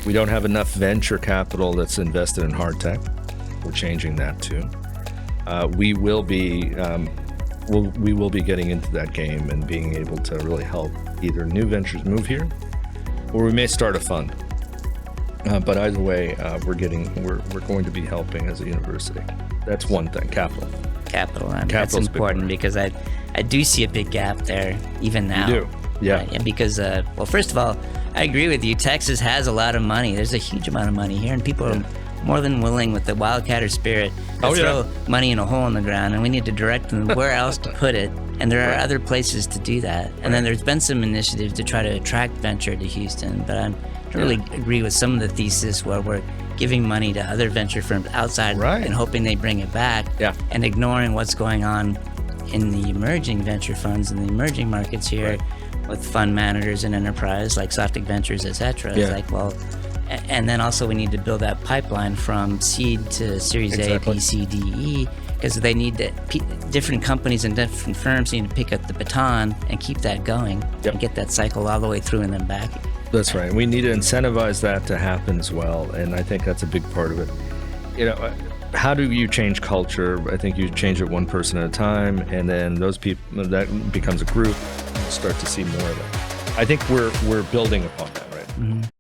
We don't have enough venture capital that's invested in hard tech. We're changing that too. We will be getting into that game and being able to really help either new ventures move here, or we may start a fund. But either way, we're going to be helping as a university. That's one thing. Capital. That's important because I do see a big gap there even now. You do. Yeah. And because, well, first of all, I agree with you. Texas has a lot of money. There's a huge amount of money here, and people are more than willing with the wildcatter spirit to throw money in a hole in the ground, and we need to direct them where else to put it. And there are other places to do that. And then there's been some initiatives to try to attract venture to Houston, but I don't really agree with some of the thesis where we're giving money to other venture firms outside and hoping they bring it back and ignoring what's going on in the emerging venture funds in the emerging markets here with fund managers and enterprise like Softic Ventures, et cetera. It's like, well, and then also we need to build that pipeline from seed to Series A, B, C, D, E, because they need to, different companies and different firms need to pick up the baton and keep that going and get that cycle all the way through and then back. That's right. We need to incentivize that to happen as well, and I think that's a big part of it. You know, how do you change culture? I think you change it one person at a time, and then those people, that becomes a group, and you start to see more of it. I think we're building upon that, right?